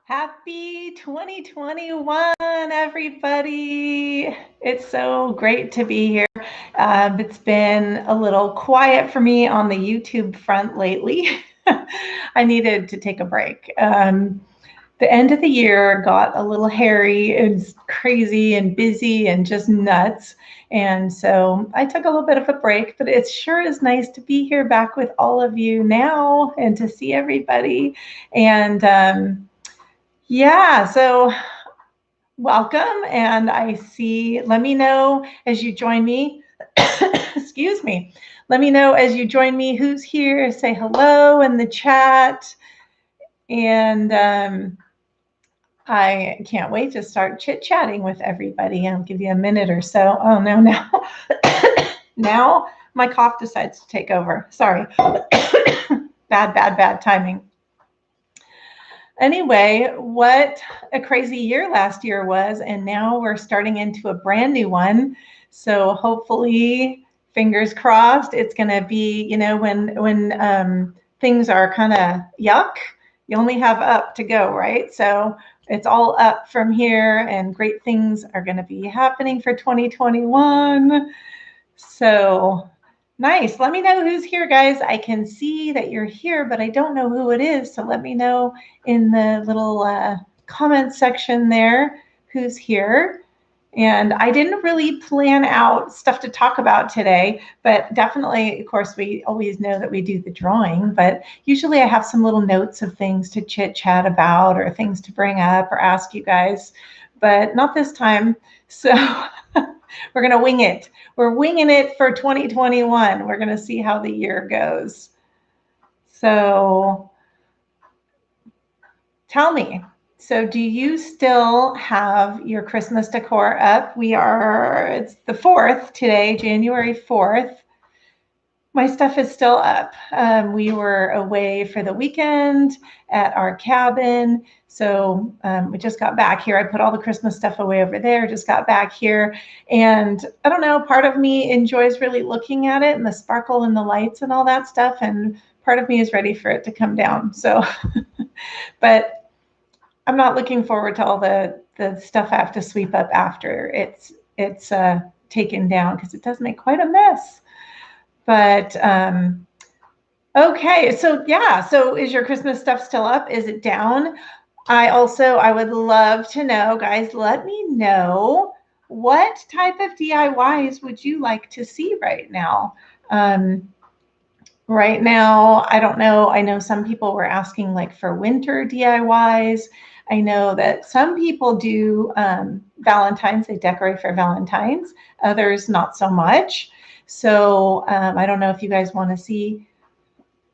Happy 2021, everybody. It's so great to be here. It's been a little quiet for me on the YouTube front lately. I needed to take a break. The end of the year got a little hairy and crazy and busy and just nuts. And so I took a little bit of a break, but it sure is nice to be here back with all of you now and to see everybody. And yeah, so welcome. And I see, let me know as you join me. Excuse me. Let me know as you join me who's here. Say hello in the chat. And I can't wait to start chit-chatting with everybody. I'll give you a minute or so. Oh, no, now. Now my cough decides to take over. Sorry. Bad timing. Anyway, what a crazy year last year was, and now we're starting into a brand new one. So hopefully, fingers crossed, it's going to be, when things are kind of yuck, you only have up to go, right? So it's all up from here, and great things are going to be happening for 2021. So nice. Let me know who's here, guys. I can see that you're here, but I don't know who it is. So let me know in the little comment section there who's here. And I didn't really plan out stuff to talk about today, but definitely, of course, we always know that we do the drawing, but usually I have some little notes of things to chit chat about or things to bring up or ask you guys, but not this time. So we're going to wing it. We're winging it for 2021. We're going to see how the year goes. So tell me, so do you still have your Christmas decor up? It's the 4th today, January 4th. My stuff is still up. We were away for the weekend at our cabin. So we just got back here. I put all the Christmas stuff away over there, just got back here. And I don't know, part of me enjoys really looking at it and the sparkle and the lights and all that stuff. And part of me is ready for it to come down. So, but I'm not looking forward to all the stuff I have to sweep up after it's taken down, because it does make quite a mess. But okay, so yeah, so is your Christmas stuff still up? Is it down? I would love to know, guys, let me know, what type of DIYs would you like to see right now? Right now, I don't know. I know some people were asking like for winter DIYs. I know that some people do Valentine's, they decorate for Valentine's, others not so much. So I don't know if you guys want to see.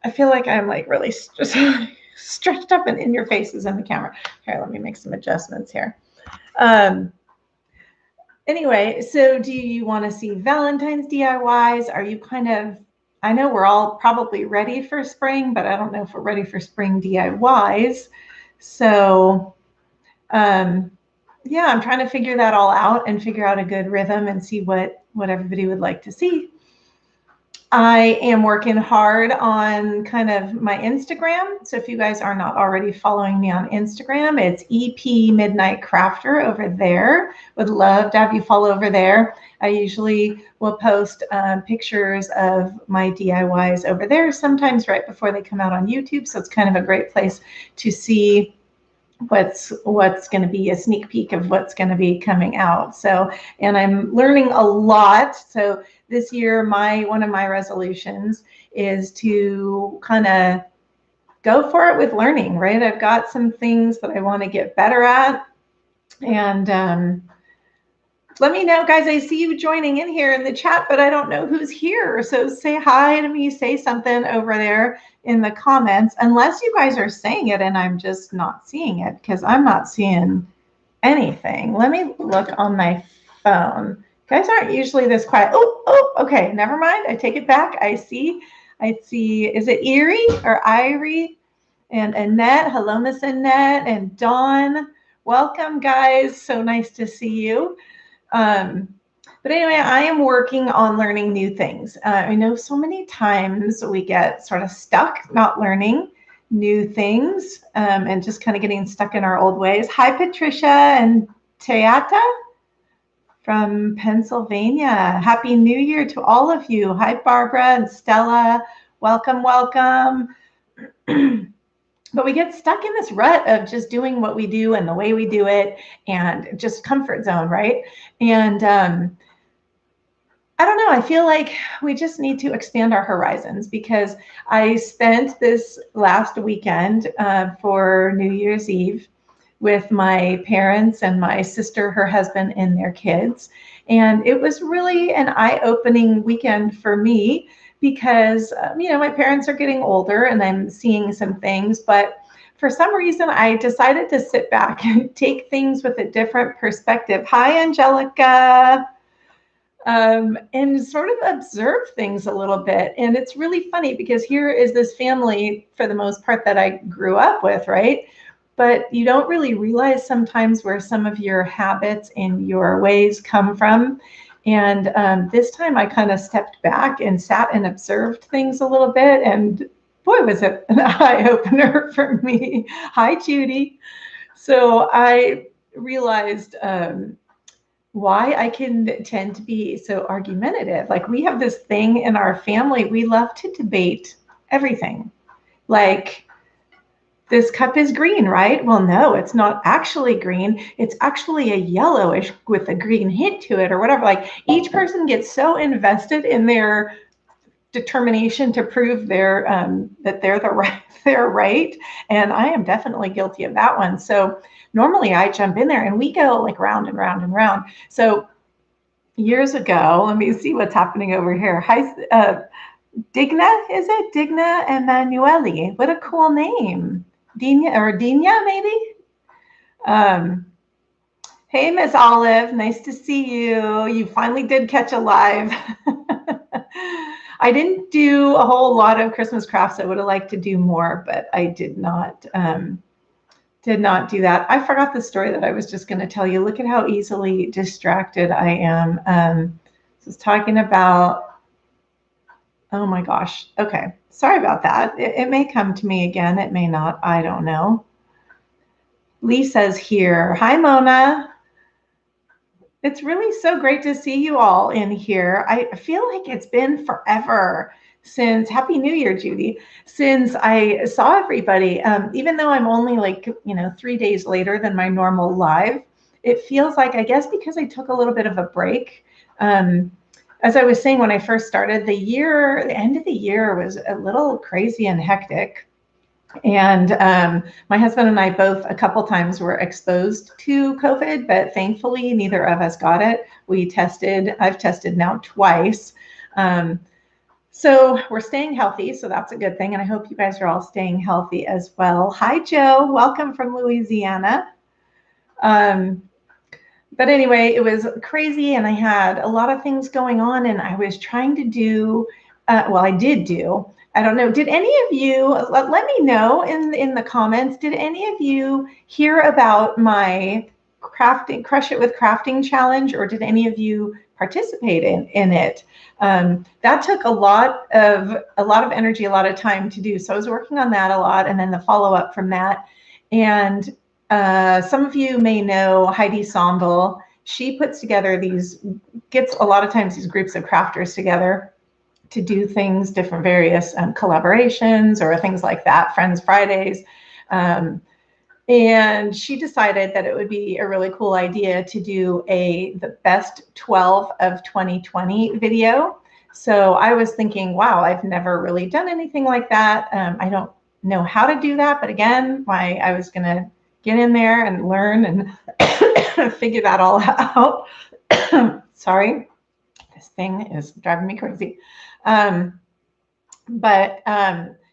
I feel like I'm like really stretched up and in your faces in the camera. Here, let me make some adjustments here. Anyway, so do you want to see Valentine's DIYs? Are you I know we're all probably ready for spring, but I don't know if we're ready for spring DIYs. So yeah, I'm trying to figure that all out and figure out a good rhythm and see what everybody would like to see. I am working hard on kind of my Instagram. So if you guys are not already following me on Instagram, it's EP Midnight Crafter over there. Would love to have you follow over there. I usually will post pictures of my DIYs over there, sometimes right before they come out on YouTube. So it's kind of a great place to see what's going to be a sneak peek of what's going to be coming out. So, and I'm learning a lot. So this year, one of my resolutions is to kind of go for it with learning, right? I've got some things that I want to get better at. And let me know, guys. I see you joining in here in the chat, but I don't know who's here. So say hi to me, say something over there in the comments, unless you guys are saying it and I'm just not seeing it, because I'm not seeing anything. Let me look on my phone. You guys aren't usually this quiet. Oh, okay, never mind. I take it back. I see. Is it Erie or Irie? And Annette. Hello, Miss Annette. And Dawn. Welcome, guys. So nice to see you. But anyway, I am working on learning new things. I know so many times we get sort of stuck not learning, new things and just kind of getting stuck in our old ways. Hi, Patricia and Teata from Pennsylvania. Happy New Year to all of you. Hi, Barbara and Stella. Welcome, welcome. But we get stuck in this rut of just doing what we do and the way we do it and just comfort zone, right? And I don't know, I feel like we just need to expand our horizons, because I spent this last weekend for New Year's Eve with my parents and my sister, her husband, and their kids. And it was really an eye-opening weekend for me, because, my parents are getting older and I'm seeing some things, but for some reason, I decided to sit back and take things with a different perspective. Hi, Angelica. And sort of observe things a little bit. And it's really funny, because here is this family, for the most part, that I grew up with, right? But you don't really realize sometimes where some of your habits and your ways come from. And this time I kind of stepped back and sat and observed things a little bit. And boy, was it an eye-opener for me. Hi, Judy. So I realized why I can tend to be so argumentative. Like, we have this thing in our family, we love to debate everything. Like, this cup is green, right? Well, no, it's not actually green. It's actually a yellowish with a green hint to it, or whatever. Like, each person gets so invested in their determination to prove that they're right. And I am definitely guilty of that one. So normally I jump in there and we go like round and round and round. So years ago, let me see what's happening over here. Hi, Digna, is it? Digna Emanuele. What a cool name. Dina, maybe? Hey, Miss Olive, nice to see you. You finally did catch a live. I didn't do a whole lot of Christmas crafts. I would have liked to do more, but I did not do that. I forgot the story that I was just going to tell you. Look at how easily distracted I am. I was talking about, oh my gosh. Okay. Sorry about that. It may come to me again. It may not. I don't know. Lisa's here. Hi, Mona. It's really so great to see you all in here. I feel like it's been forever since, Happy New Year, Judy, since I saw everybody. Even though I'm only 3 days later than my normal live, it feels like, I guess because I took a little bit of a break. As I was saying, when I first started, the end of the year was a little crazy and hectic. And my husband and I both a couple times were exposed to COVID, but thankfully neither of us got it. I've tested now twice. So we're staying healthy, so that's a good thing. And I hope you guys are all staying healthy as well. Hi, Joe. Welcome from Louisiana. But anyway, it was crazy and I had a lot of things going on, and I was trying to do, I did do, I don't know, did any of you, let me know in the comments, did any of you hear about my Crush It with Crafting challenge, or did any of you participate in it? That took a lot of energy, a lot of time to do. So I was working on that a lot, and then the follow-up from that. And some of you may know Heidi Sondel. She puts together gets a lot of times these groups of crafters together to do things, different various collaborations or things like that, Friends Fridays. And she decided that it would be a really cool idea to do the best 12 of 2020 video. So I was thinking, wow, I've never really done anything like that. I don't know how to do that, but again, I was going to get in there and learn and figure that all out. Sorry, this thing is driving me crazy. But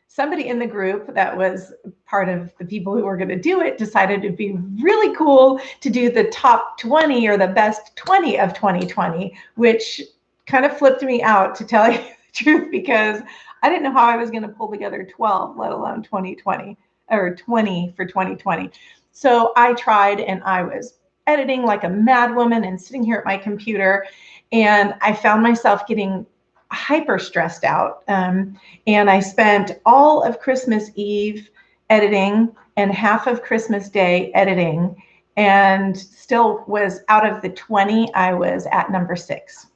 somebody in the group that was part of the people who were going to do it decided it'd be really cool to do the top 20 or the best 20 of 2020, which kind of flipped me out, to tell you the truth, because I didn't know how I was going to pull together 12, let alone 2020 or 20 for 2020. So I tried, and I was editing like a mad woman and sitting here at my computer, and I found myself getting hyper stressed out. And I spent all of Christmas Eve editing and half of Christmas Day editing, and still was out of the 20, I was at number 6.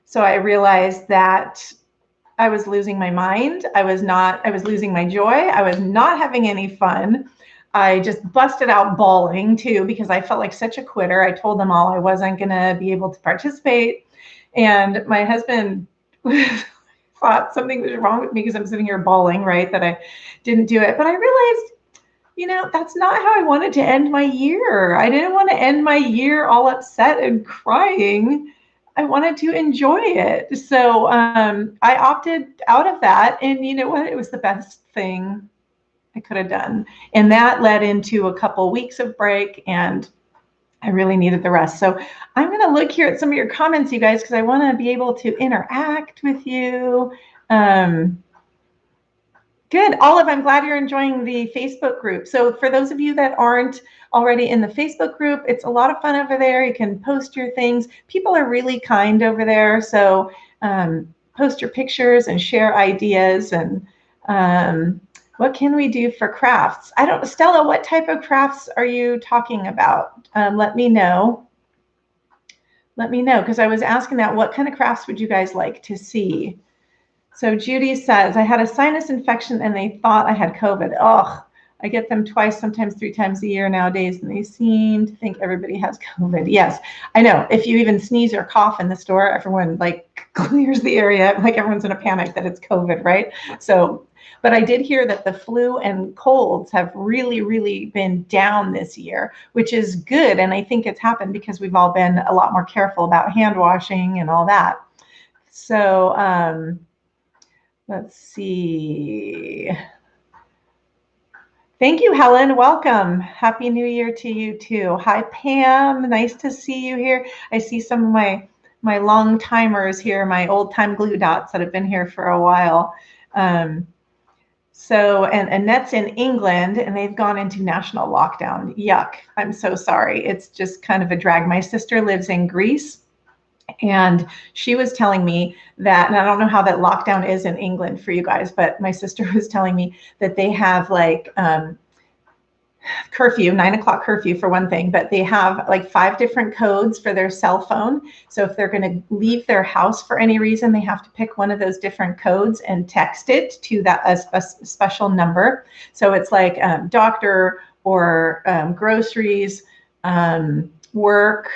So I realized that I was losing my mind. I was losing my joy. I was not having any fun. I just busted out bawling too, because I felt like such a quitter. I told them all I wasn't going to be able to participate. And my husband thought something was wrong with me because I'm sitting here bawling, right? That I didn't do it. But I realized, that's not how I wanted to end my year. I didn't want to end my year all upset and crying. I wanted to enjoy it. So I opted out of that. And you know what? It was the best thing I could have done. And that led into a couple weeks of break, and I really needed the rest. So I'm going to look here at some of your comments, you guys, because I want to be able to interact with you. Good. Olive, I'm glad you're enjoying the Facebook group. So for those of you that aren't already in the Facebook group, it's a lot of fun over there. You can post your things. People are really kind over there. So post your pictures and share ideas. And what can we do for crafts? Stella, what type of crafts are you talking about? Let me know. Let me know, because I was asking that. What kind of crafts would you guys like to see? So Judy says, I had a sinus infection and they thought I had COVID. Ugh, I get them twice, sometimes 3 times a year nowadays, and they seem to think everybody has COVID. Yes, I know. If you even sneeze or cough in the store, everyone clears the area, like everyone's in a panic that it's COVID, right? So, but I did hear that the flu and colds have really, really been down this year, which is good. And I think it's happened because we've all been a lot more careful about hand washing and all that. So, let's see. Thank you, Helen. Welcome. Happy New Year to you too. Hi, Pam. Nice to see you here. I see some of my long timers here, my old time glue dots that have been here for a while. So, and Annette's in England, and they've gone into national lockdown. Yuck. I'm so sorry. It's just kind of a drag. My sister lives in Greece. And she was telling me that, and I don't know how that lockdown is in England for you guys, but my sister was telling me that they have curfew, 9 o'clock curfew for one thing, but they have 5 different codes for their cell phone. So if they're going to leave their house for any reason, they have to pick one of those different codes and text it to a special number. So it's doctor or groceries, work,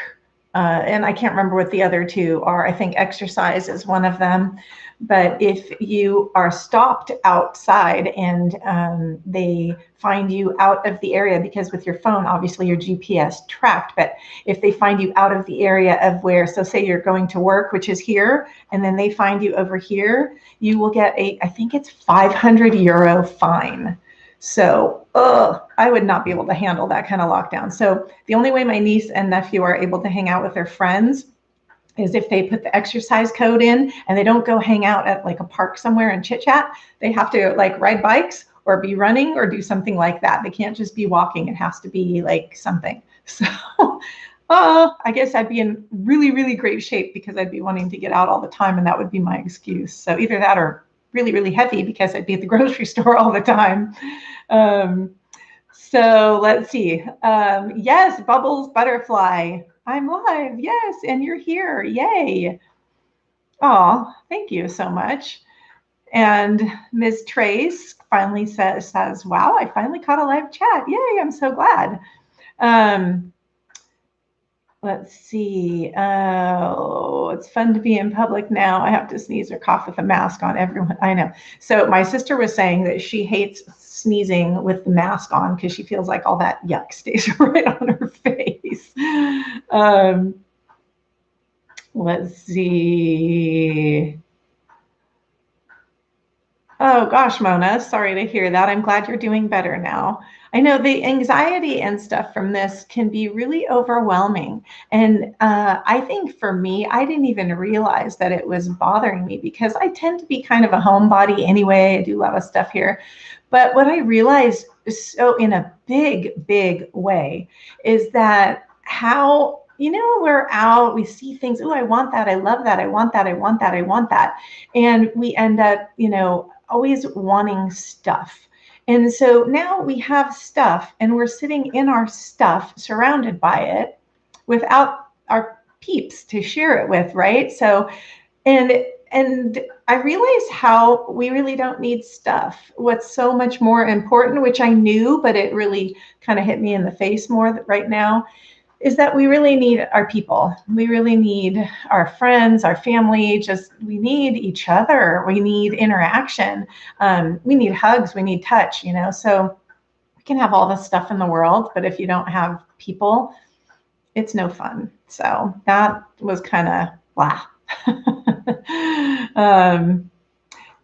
and I can't remember what the other 2 are. I think exercise is one of them. But if you are stopped outside and they find you out of the area, because with your phone, obviously your GPS tracked, but if they find you out of the area of where, so say you're going to work, which is here, and then they find you over here, you will get I think it's €500 fine. So, I would not be able to handle that kind of lockdown. So the only way my niece and nephew are able to hang out with their friends is if they put the exercise code in, and they don't go hang out at a park somewhere and chit chat. They have to ride bikes or be running or do something like that. They can't just be walking. It has to be something. So I guess I'd be in really, really great shape because I'd be wanting to get out all the time, and that would be my excuse. So either that or really, really heavy because I'd be at the grocery store all the time. So let's see. Yes, Bubbles Butterfly. I'm live. Yes, and you're here. Yay. Oh, thank you so much. And Ms. Trace finally says, wow, I finally caught a live chat. Yay, I'm so glad. Let's see. Oh, it's fun to be in public now. I have to sneeze or cough with a mask on. Everyone, I know. So my sister was saying that she hates sneezing with the mask on because she feels like all that yuck stays right on her face. Let's see. Oh gosh, Mona, sorry to hear that. I'm glad you're doing better now. I know the anxiety and stuff from this can be really overwhelming. And I think for me, I didn't even realize that it was bothering me because I tend to be kind of a homebody anyway. I do a lot of stuff here. But what I realized so in a big, big way is that how, we're out, we see things. Oh, I want that. I love that. I want that. I want that. I want that. And we end up, always wanting stuff. And so now we have stuff and we're sitting in our stuff surrounded by it without our peeps to share it with, right? So, and I realize how we really don't need stuff. What's so much more important, which I knew, but it really kind of hit me in the face more right now, is that we really need our people. We really need our friends, our family. Just we need each other. We need interaction. We need hugs. We need touch. So we can have all the stuff in the world, but if you don't have people, it's no fun. So that was kind of blah.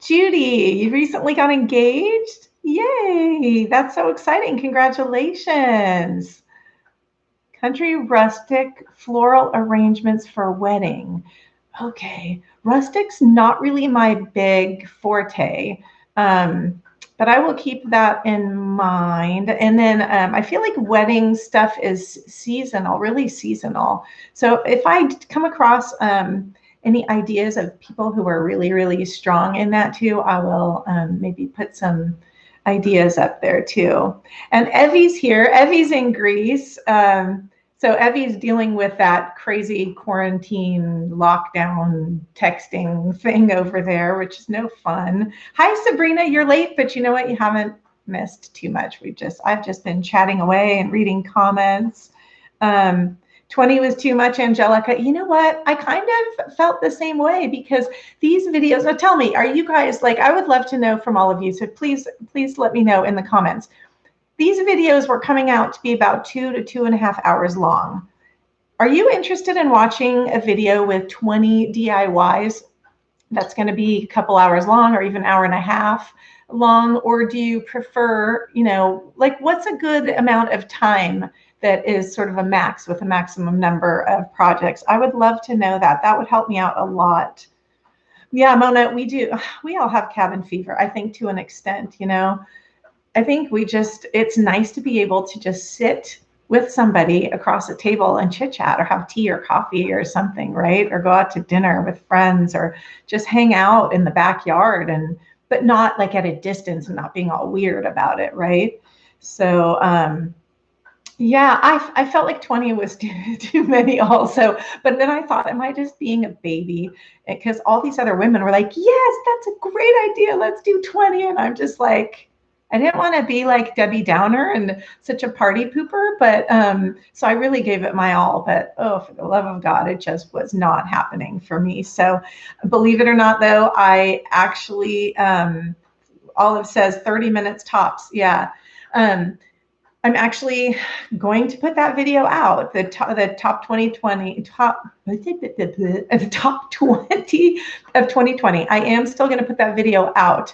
Judy, you recently got engaged? Yay! That's so exciting. Congratulations. Country rustic floral arrangements for wedding. Okay, rustic's not really my big forte, but I will keep that in mind. And then I feel like wedding stuff is seasonal, really seasonal. So if I come across any ideas of people who are really, really strong in that too, I will maybe put some ideas up there too. And Evie's here. Evie's in Greece. So Evie's dealing with that crazy quarantine lockdown texting thing over there, which is no fun. Hi, Sabrina, you're late, but you know what? You haven't missed too much. I've just been chatting away and reading comments. 20 was too much, Angelica. You know what? I kind of felt the same way because these videos, now tell me, are you guys like, I would love to know from all of you. So please let me know in the comments. These videos were coming out to be about 2 to 2.5 hours long. Are you interested in watching a video with 20 DIYs that's going to be a couple hours long or even an hour and a half long? Or do you prefer, like what's a good amount of time that is sort of a max with a maximum number of projects? I would love to know that. That would help me out a lot. Yeah, Mona, we all have cabin fever, I think, to an extent, I think it's nice to be able to just sit with somebody across a table and chit chat or have tea or coffee or something, right? Or go out to dinner with friends or just hang out in the backyard but not like at a distance and not being all weird about it, right? So, yeah, I felt like 20 was too many also. But then I thought, am I just being a baby? Because all these other women were like, yes, that's a great idea. Let's do 20. And I'm just like, I didn't want to be like Debbie Downer and such a party pooper, but so I really gave it my all. But oh, for the love of God, it just was not happening for me. So believe it or not, though, I actually, Olive says 30 minutes tops. Yeah. I'm actually going to put that video out, the top 2020, the top 20 of 2020. I am still going to put that video out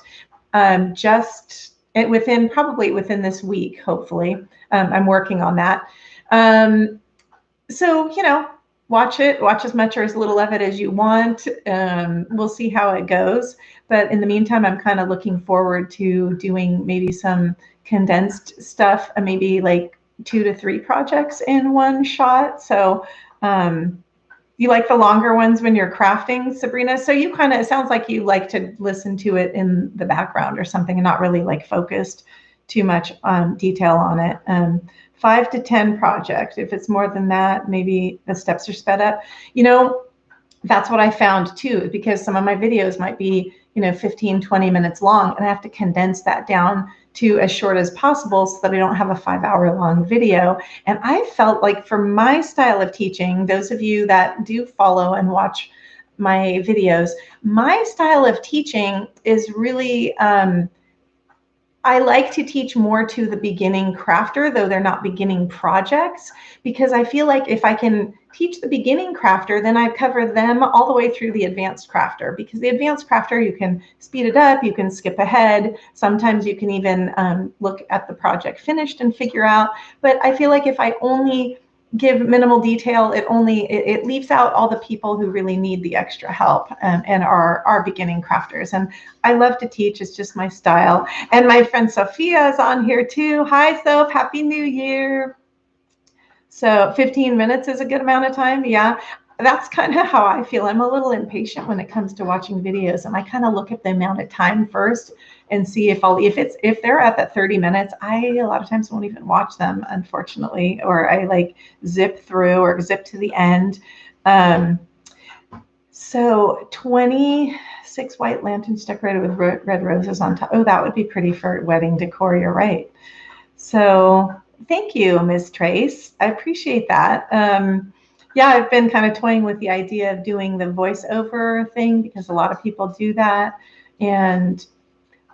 just probably within this week, hopefully. I'm working on that. So, watch as much or as little of it as you want. We'll see how it goes. But in the meantime, I'm kind of looking forward to doing maybe some condensed stuff, maybe like 2 to 3 projects in one shot. So you like the longer ones when you're crafting, Sabrina? So it sounds like you like to listen to it in the background or something and not really like focused too much detail on it. 5 to 10 projects. If it's more than that, maybe the steps are sped up. That's what I found too, because some of my videos might be, 15, 20 minutes long, and I have to condense that down to as short as possible so that I don't have a 5-hour long video. And I felt like for my style of teaching, those of you that do follow and watch my videos, my style of teaching is really, I like to teach more to the beginning crafter, though they're not beginning projects, because I feel like if I can teach the beginning crafter, then I cover them all the way through the advanced crafter, because the advanced crafter, you can speed it up, you can skip ahead. Sometimes you can even look at the project finished and figure out. But I feel like if I only give minimal detail, it leaves out all the people who really need the extra help and are beginning crafters. And I love to teach. It's just my style. And my friend Sophia is on here too. Hi, Soph. Happy New Year. So 15 minutes is a good amount of time. Yeah. that's kind of how I feel. I'm a little impatient when it comes to watching videos, and I kind of look at the amount of time first and see if they're at that 30 minutes, I a lot of times won't even watch them, unfortunately, or I like zip through or zip to the end. So 26 white lanterns decorated with red roses on top. Oh, that would be pretty for wedding decor. You're right. So thank you, Ms. Trace. I appreciate that. Yeah, I've been kind of toying with the idea of doing the voiceover thing because a lot of people do that. And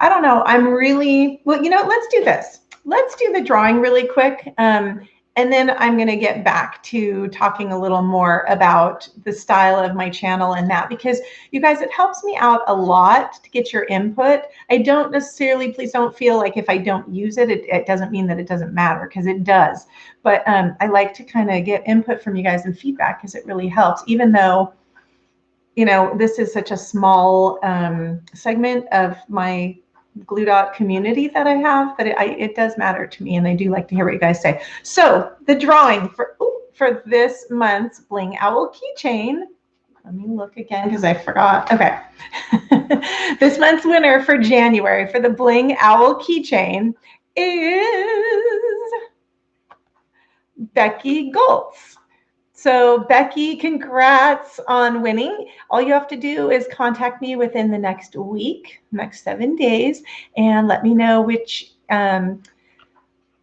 I don't know, I'm really, well, let's do this. Let's do the drawing really quick. And then I'm going to get back to talking a little more about the style of my channel and that, because you guys, it helps me out a lot to get your input. I don't necessarily, please don't feel like if I don't use it, it doesn't mean that it doesn't matter, because it does. But I like to kind of get input from you guys and feedback because it really helps, even though, this is such a small segment of my Glue Dot community that I have, but it does matter to me, and I do like to hear what you guys say. So the drawing for this month's Bling Owl keychain, let me look again because I forgot. Okay. This month's winner for January for the Bling Owl keychain is Becky Goltz. So Becky, congrats on winning. All you have to do is contact me within the next week, next 7 days, and let me know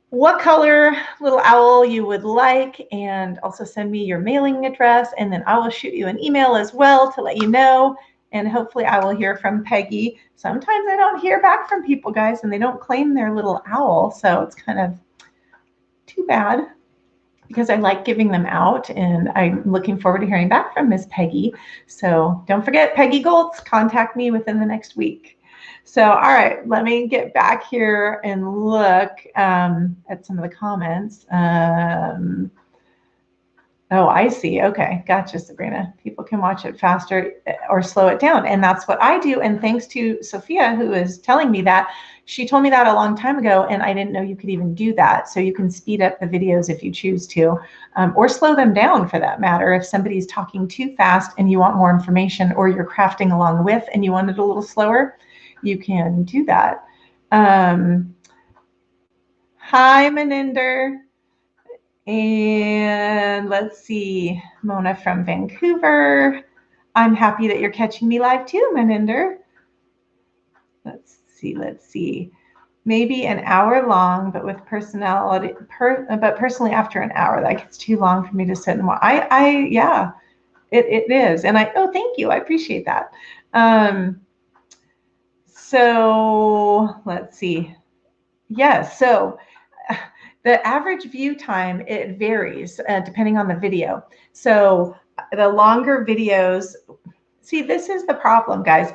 what color little owl you would like, and also send me your mailing address, and then I will shoot you an email as well to let you know, and hopefully I will hear from Peggy. Sometimes I don't hear back from people, guys, and they don't claim their little owl, so it's kind of too bad, because I like giving them out, and I'm looking forward to hearing back from Miss Peggy. So don't forget, Peggy Goltz, contact me within the next week. So, all right, let me get back here and look at some of the comments. Oh, I see. Okay, gotcha, Sabrina. People can watch it faster or slow it down, and that's what I do. And thanks to Sophia, who is telling me that. She told me that a long time ago, and I didn't know you could even do that. So you can speed up the videos if you choose to, or slow them down for that matter. If somebody's talking too fast and you want more information, or you're crafting along with and you want it a little slower, you can do that. Hi, Maninder. And let's see, Mona from Vancouver. I'm happy that you're catching me live too, Maninder. Let's see. Maybe an hour long, but with personality, but personally after an hour, that gets too long for me to sit and watch. Yeah, it is. And oh, thank you. I appreciate that. So let's see. Yes. So the average view time, it varies depending on the video. So the longer videos, see, this is the problem, guys.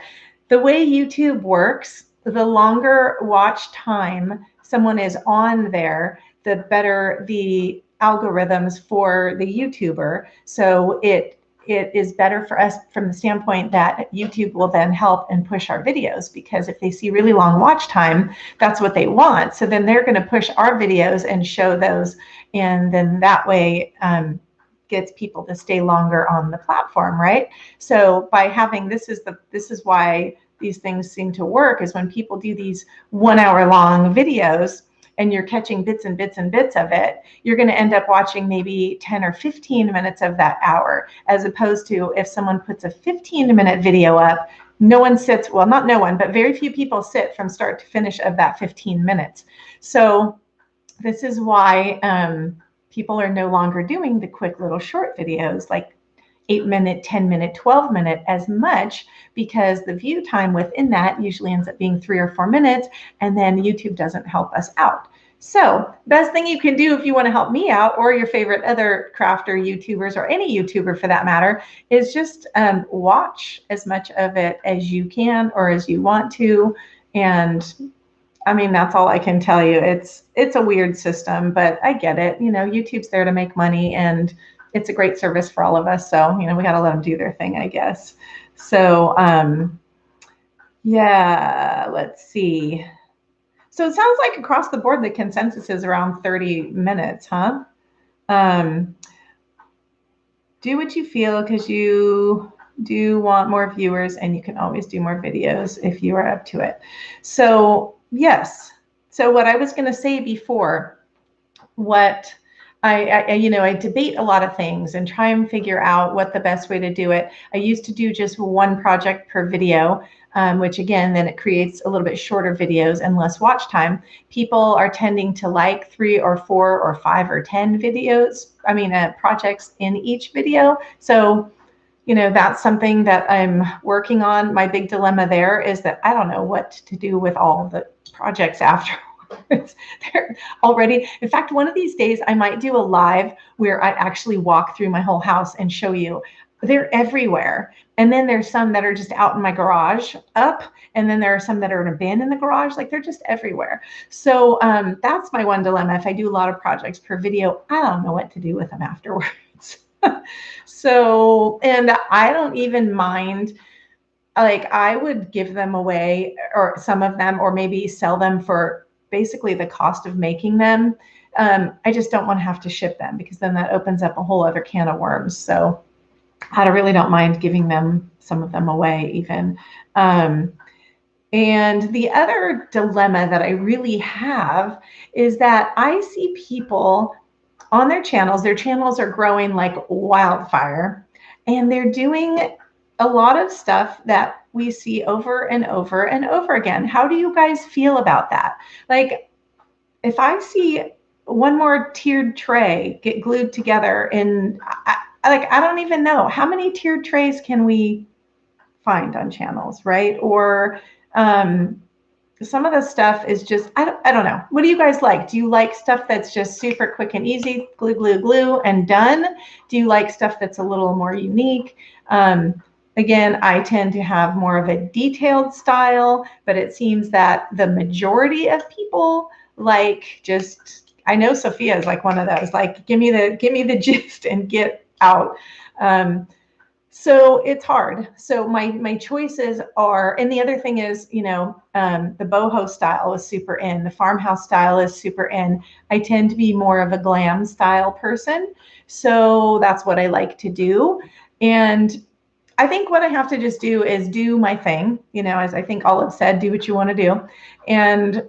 The way YouTube works, the longer watch time someone is on there, the better the algorithms for the YouTuber. So it is better for us from the standpoint that YouTube will then help and push our videos, because if they see really long watch time, that's what they want. So then they're going to push our videos and show those, and then that way gets people to stay longer on the platform, right? So by having this is why these things seem to work, is when people do these 1 hour long videos and you're catching bits and bits and bits of it, you're going to end up watching maybe 10 or 15 minutes of that hour, as opposed to if someone puts a 15-minute video up, no one sits, well, not no one, but very few people sit from start to finish of that 15 minutes. So this is why people are no longer doing the quick little short videos like 8-minute, 10-minute, 12-minute as much, because the view time within that usually ends up being 3 or 4 minutes, and then YouTube doesn't help us out. So best thing you can do if you want to help me out, or your favorite other crafter YouTubers, or any YouTuber for that matter, is just watch as much of it as you can or as you want to. And I mean, that's all I can tell you. It's a weird system, but I get it. YouTube's there to make money, and it's a great service for all of us. So, we got to let them do their thing, I guess. So, yeah, let's see. So it sounds like across the board, the consensus is around 30 minutes, huh? do what you feel, because you do want more viewers, and you can always do more videos if you are up to it. So yes. So what I was going to say before, what I debate a lot of things and try and figure out what the best way to do it. I used to do just one project per video, which again, then it creates a little bit shorter videos and less watch time. People are tending to like 3 or 4 or 5 or 10 videos, projects in each video. So, that's something that I'm working on. My big dilemma there is that I don't know what to do with all the projects after. They're already, in fact, one of these days I might do a live where I actually walk through my whole house and show you. They're everywhere. And then there's some that are just out in my garage up, and then there are some that are in a bin in the garage. Like, they're just everywhere. So that's my one dilemma. If I do a lot of projects per video, I don't know what to do with them afterwards. So, and I don't even mind, like, I would give them away, or some of them, or maybe sell them for basically the cost of making them. I just don't want to have to ship them, because then that opens up a whole other can of worms. So I really don't mind giving them, some of them away even. And the other dilemma that I really have is that I see people on their channels are growing like wildfire, and they're doing a lot of stuff that we see over and over and over again. How do you guys feel about that? Like, if I see one more tiered tray get glued together, and I don't even know how many tiered trays can we find on channels, right? Or some of the stuff is just, I don't know. What do you guys like? Do you like stuff that's just super quick and easy, glue, glue, glue, and done? Do you like stuff that's a little more unique? Again, I tend to have more of a detailed style, but it seems that the majority of people like just, I know Sophia is like one of those, like, give me the gist and get out. So it's hard. So my choices are, and the other thing is, the boho style is super in. The farmhouse style is super in. I tend to be more of a glam style person. So that's what I like to do. And I think what I have to just do is do my thing, as I think Olive said, do what you want to do. And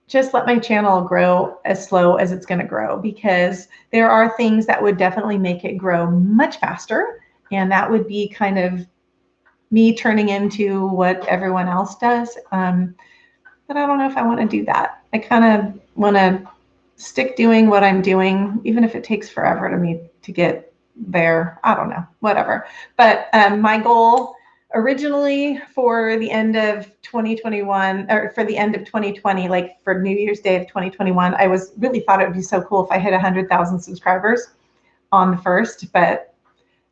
just let my channel grow as slow as it's going to grow, because there are things that would definitely make it grow much faster. And that would be kind of me turning into what everyone else does. But I don't know if I want to do that. I kind of want to stick doing what I'm doing, even if it takes forever to get there. I don't know, whatever. But my goal originally for the end of 2021, or for the end of 2020, like for New Year's Day of 2021, I really thought it would be so cool if I hit 100,000 subscribers on the first. But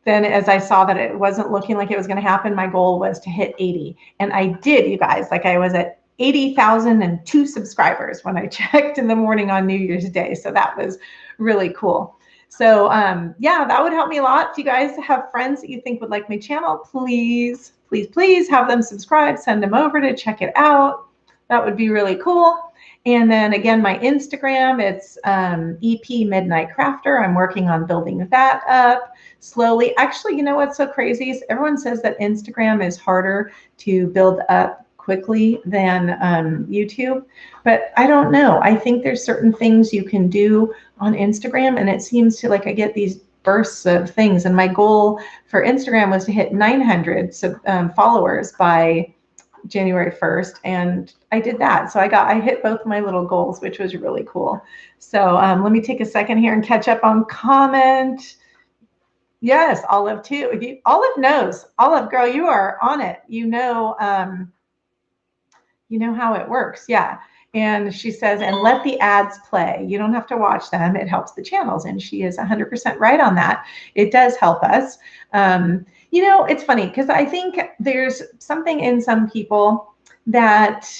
then as I saw that it wasn't looking like it was going to happen, my goal was to hit 80. And I did, you guys. Like, I was at 80,002 subscribers when I checked in the morning on New Year's Day. So that was really cool. So yeah, that would help me a lot. If you guys have friends that you think would like my channel, please, please, please have them subscribe, send them over to check it out. That would be really cool. And then again, my Instagram, it's EP Midnight Crafter. I'm working on building that up slowly. Actually, you know what's so crazy is everyone says that Instagram is harder to build up quickly than YouTube, but I don't know. I think there's certain things you can do on Instagram, and it seems to, like, I get these bursts of things. And my goal for Instagram was to hit 900 followers by January 1st, and I did that. So I hit both my little goals, which was really cool. So let me take a second here and catch up on comment. Yes, Olive too. Olive knows. Olive, girl, you are on it. You know how it works. Yeah. And she says, and let the ads play. You don't have to watch them. It helps the channels. And she is 100% right on that. It does help us. It's funny, because I think there's something in some people that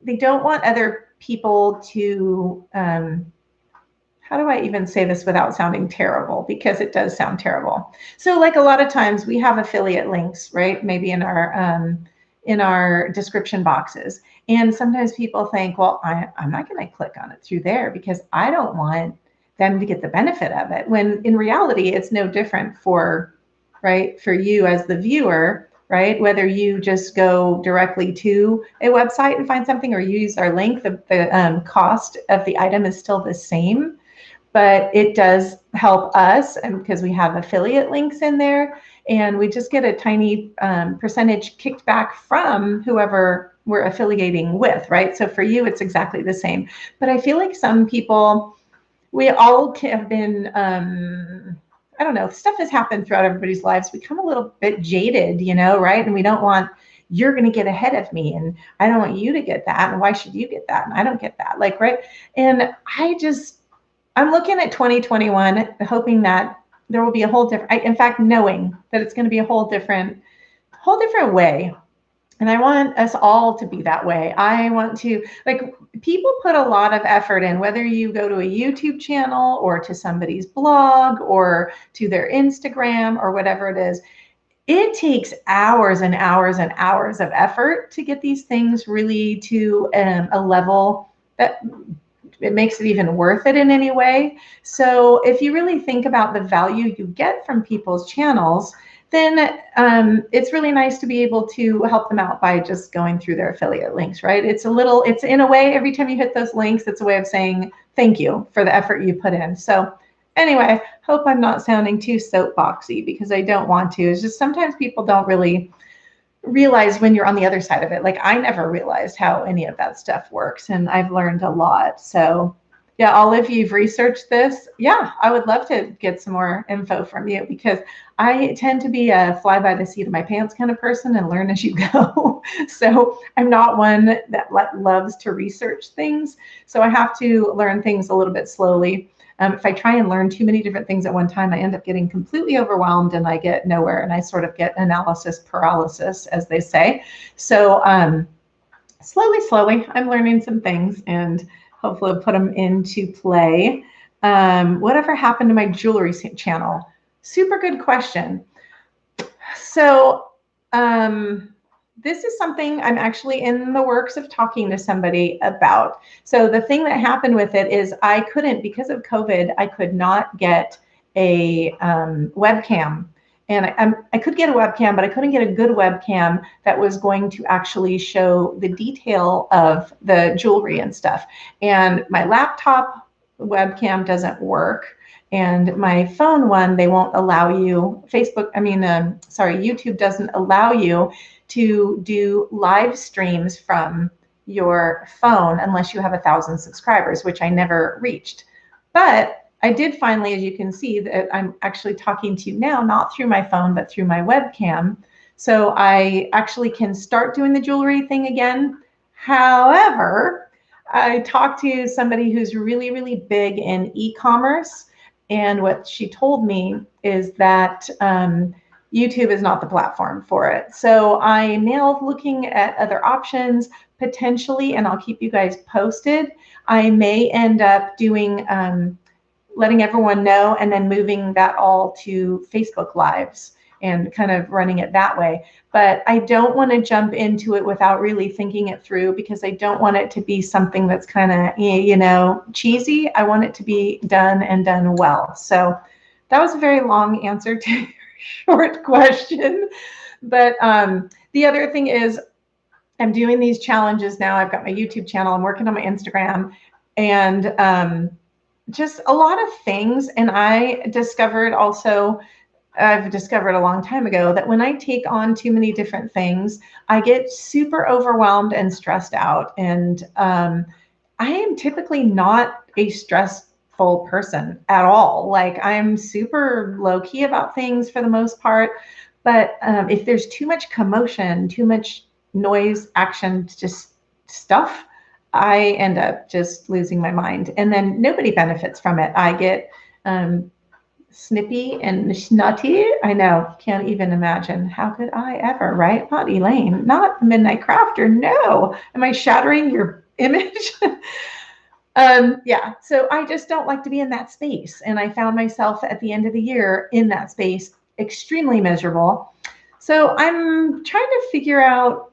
they don't want other people to, how do I even say this without sounding terrible? Because it does sound terrible. So, like, a lot of times we have affiliate links, right? Maybe in our description boxes. And sometimes people think, well, I'm not going to click on it through there because I don't want them to get the benefit of it, when in reality, it's no different for you as the viewer, right? Whether you just go directly to a website and find something or you use our link, the cost of the item is still the same, but it does help us, and because we have affiliate links in there, and we just get a tiny percentage kicked back from whoever we're affiliating with, right? So for you, it's exactly the same. But I feel like some people, we all have been, I don't know, stuff has happened throughout everybody's lives. We become a little bit jaded, right? And we don't want, you're going to get ahead of me, and I don't want you to get that. And why should you get that? And I don't get that. Right. And I'm looking at 2021, hoping that there will be a whole different, in fact, knowing that it's going to be a whole different way. And I want us all to be that way. I want to, people put a lot of effort in, whether you go to a YouTube channel or to somebody's blog or to their Instagram or whatever it is. It takes hours and hours and hours of effort to get these things really to a level that it makes it even worth it in any way. So if you really think about the value you get from people's channels, then it's really nice to be able to help them out by just going through their affiliate links, right? It's in a way, every time you hit those links, it's a way of saying thank you for the effort you put in. So anyway, hope I'm not sounding too soapboxy, because I don't want to. It's just sometimes people don't really realize when you're on the other side of it. I never realized how any of that stuff works, and I've learned a lot. So yeah, all of you've researched this. Yeah, I would love to get some more info from you, because I tend to be a fly by the seat of my pants kind of person and learn as you go. So I'm not one that loves to research things. So I have to learn things a little bit slowly. If I try and learn too many different things at one time, I end up getting completely overwhelmed and I get nowhere, and I sort of get analysis paralysis, as they say. So slowly, I'm learning some things, and hopefully I'll put them into play. Whatever happened to my jewelry channel? Super good question. So this is something I'm actually in the works of talking to somebody about. So the thing that happened with it is I couldn't, because of COVID, I could not get a webcam. And I could get a webcam, but I couldn't get a good webcam that was going to actually show the detail of the jewelry and stuff. And my laptop webcam doesn't work. And my phone one, they won't allow you, YouTube doesn't allow you to do live streams from your phone unless you have 1,000 subscribers, which I never reached. But I did finally, as you can see, that I'm actually talking to you now, not through my phone, but through my webcam. So I actually can start doing the jewelry thing again. However, I talked to somebody who's really, really big in e-commerce. And what she told me is that YouTube is not the platform for it. So I am now looking at other options potentially, and I'll keep you guys posted. I may end up doing, letting everyone know, and then moving that all to Facebook Lives and kind of running it that way. But I don't want to jump into it without really thinking it through, because I don't want it to be something that's kind of, cheesy. I want it to be done and done well. So that was a very long answer to your short question. But the other thing is, I'm doing these challenges now. I've got my YouTube channel. I'm working on my Instagram, and just a lot of things. And I've discovered a long time ago that when I take on too many different things, I get super overwhelmed and stressed out. And I am typically not a stressful person at all. I'm super low key about things for the most part. But if there's too much commotion, too much noise, action, just stuff, I end up just losing my mind. And then nobody benefits from it. I get snippy and snotty. I know, can't even imagine. How could I ever, right? Not Elaine, not the Midnight Crafter. No. Am I shattering your image? Yeah, so I just don't like to be in that space. And I found myself at the end of the year in that space, extremely miserable. So I'm trying to figure out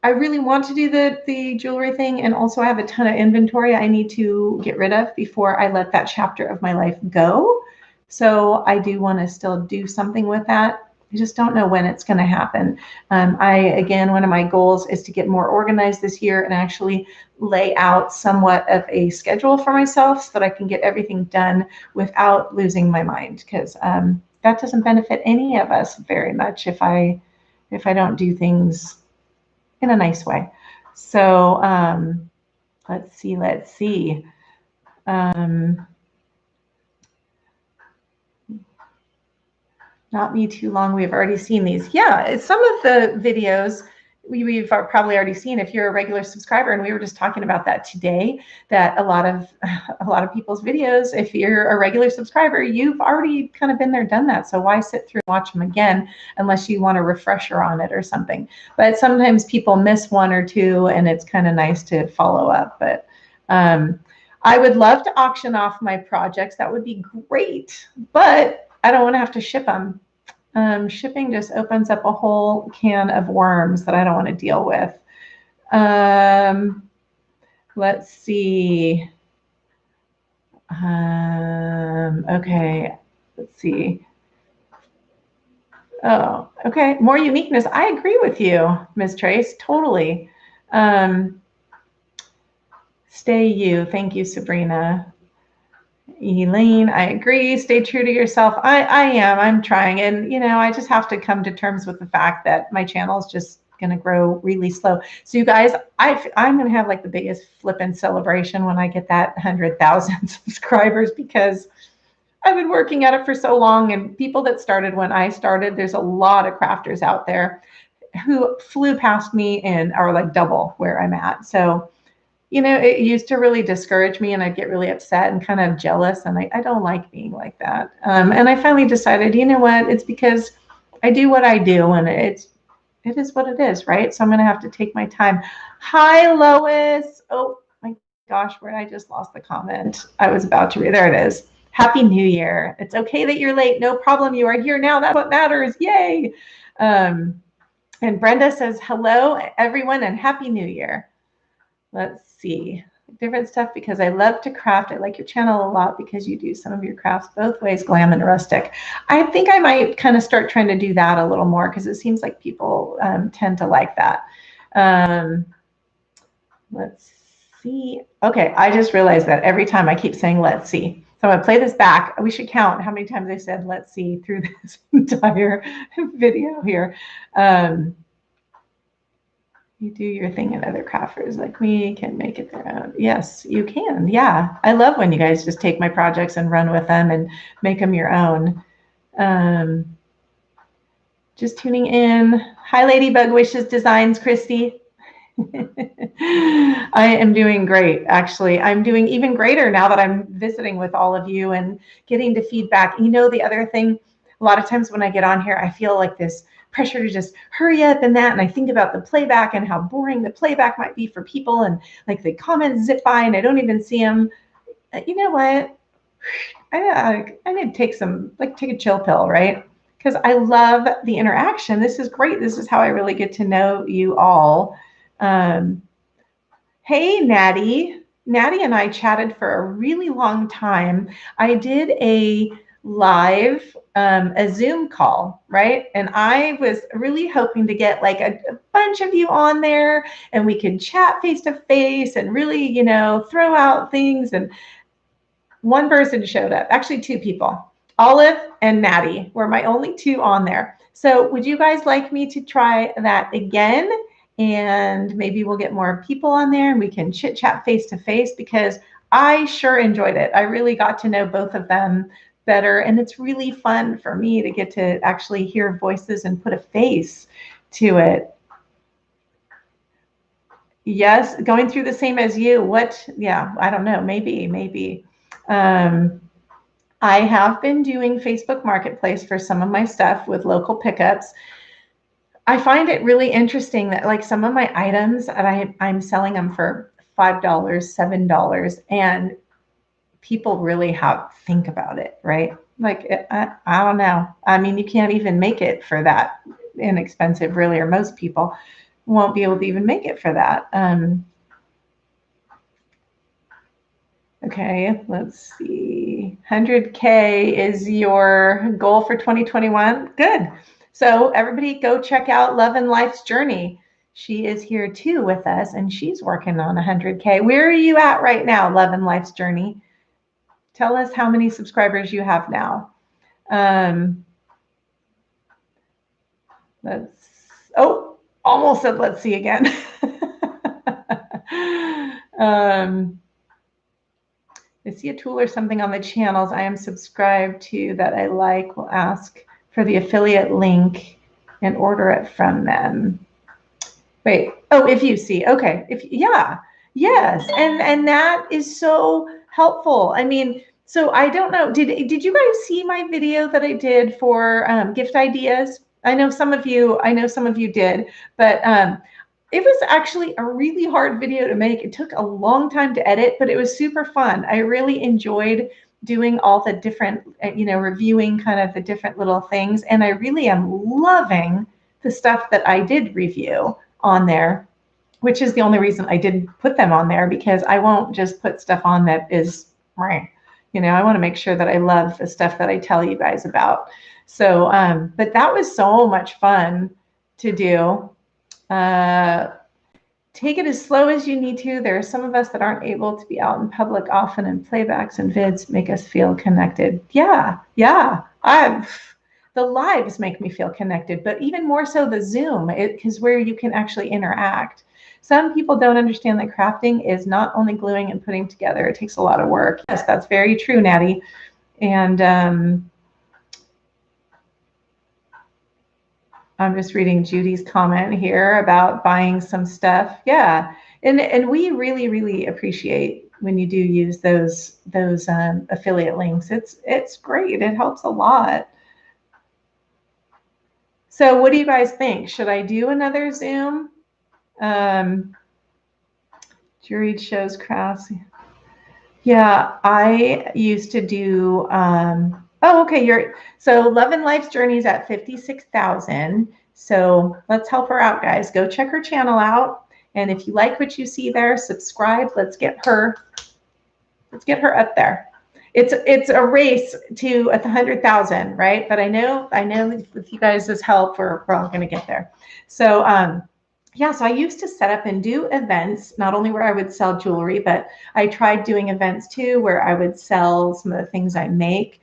I really want to do the jewelry thing, and also I have a ton of inventory I need to get rid of before I let that chapter of my life go. So I do want to still do something with that. I just don't know when it's going to happen. Again, one of my goals is to get more organized this year and actually lay out somewhat of a schedule for myself so that I can get everything done without losing my mind, because that doesn't benefit any of us very much if I don't do things in a nice way. So let's see. Not me too long. We've already seen these. Yeah, some of the videos we've probably already seen if you're a regular subscriber, and we were just talking about that today, that a lot of people's videos, if you're a regular subscriber, you've already kind of been there, done that. So why sit through and watch them again unless you want a refresher on it or something? But sometimes people miss one or two, and it's kind of nice to follow up. But I would love to auction off my projects. That would be great, but I don't want to have to ship them. Shipping just opens up a whole can of worms that I don't want to deal with. Let's see. Okay, let's see. Oh, okay. More uniqueness. I agree with you, Ms. Trace. Totally. Stay you. Thank you, Sabrina. Elaine, I agree. Stay true to yourself. I am. I'm trying. And, you know, I just have to come to terms with the fact that my channel is just going to grow really slow. So you guys, I'm going to have like the biggest flippin' celebration when I get that 100,000 subscribers, because I've been working at it for so long, and people that started when I started, there's a lot of crafters out there who flew past me and are like double where I'm at. So, you know, it used to really discourage me, and I'd get really upset and kind of jealous, and I don't like being like that. And I finally decided, you know what, it's because I do what I do, and it is what it is, right? So I'm going to have to take my time. Hi, Lois. Oh my gosh, where I just lost the comment I was about to read. There it is. Happy New Year. It's okay that you're late. No problem. You are here now. That's what matters. Yay. And Brenda says, hello, everyone, and Happy New Year. Let's see. Different stuff because I love to craft. I like your channel a lot because you do some of your crafts both ways, glam and rustic. I think I might kind of start trying to do that a little more, because it seems like people tend to like that. Let's see. Okay, I just realized that every time I keep saying let's see. So I'm going to play this back. We should count how many times I said let's see through this entire video here. You do your thing, and other crafters like me can make it their own. Yes, you can. Yeah, I love when you guys just take my projects and run with them and make them your own. Just tuning in. Hi, Ladybug Wishes Designs, Christy. I am doing great, actually. I'm doing even greater now that I'm visiting with all of you and getting to feedback. You know, the other thing, a lot of times when I get on here, I feel like this pressure to just hurry up and that, and I think about the playback and how boring the playback might be for people, and like the comments zip by and I don't even see them. You know what? I need to take a chill pill, right? Because I love the interaction. This is great. This is how I really get to know you all. Hey, Natty. Natty and I chatted for a really long time. I did a live, a Zoom call, right? And I was really hoping to get like a bunch of you on there, and we could chat face to face and really, you know, throw out things. And one person showed up, actually two people. Olive and Natty were my only two on there. So would you guys like me to try that again? And maybe we'll get more people on there and we can chit chat face to face, because I sure enjoyed it. I really got to know both of them better, and it's really fun for me to get to actually hear voices and put a face to it. Yes, going through the same as you. What? Yeah, I don't know. Maybe. I have been doing Facebook Marketplace for some of my stuff with local pickups. I find it really interesting that like some of my items that I'm selling them for $5, $7, and people really think about it, right? Like, I don't know. I mean, you can't even make it for that inexpensive, really, or most people. won't be able to even make it for that. Okay, let's see. 100K is your goal for 2021. Good. So everybody go check out Love and Life's Journey. She is here too with us, and she's working on 100K. Where are you at right now, Love and Life's Journey? Tell us how many subscribers you have now. Almost said let's see again. I see a tool or something on the channels I am subscribed to that I like will ask for the affiliate link and order it from them. Wait, if you see, okay, yes, and that is so helpful. I mean, so I don't know, did you guys see my video that I did for gift ideas? I know some of you did, but it was actually a really hard video to make. It took a long time to edit, but it was super fun. I really enjoyed doing all the different, reviewing kind of the different little things. And I really am loving the stuff that I did review on there, which is the only reason I didn't put them on there, because I won't just put stuff on that is, I want to make sure that I love the stuff that I tell you guys about. So, but that was so much fun to do. Take it as slow as you need to. There are some of us that aren't able to be out in public often, and playbacks and vids make us feel connected. Yeah. The lives make me feel connected, but even more so the Zoom, because where you can actually interact. Some people don't understand that crafting is not only gluing and putting together. It takes a lot of work. Yes, that's very true, Natty. And I'm just reading Judy's comment here about buying some stuff. Yeah, and we really, really appreciate when you do use those affiliate links. It's great. It helps a lot. So what do you guys think? Should I do another Zoom? Juried shows crafts. Yeah, I used to do. Okay. So Love and Life's Journey is at 56,000. So let's help her out, guys. Go check her channel out, and if you like what you see there, subscribe. Let's get her up there. It's a race to 100,000, right? But I know with you guys' help, we're all going to get there. So so I used to set up and do events, not only where I would sell jewelry, but I tried doing events too, where I would sell some of the things I make.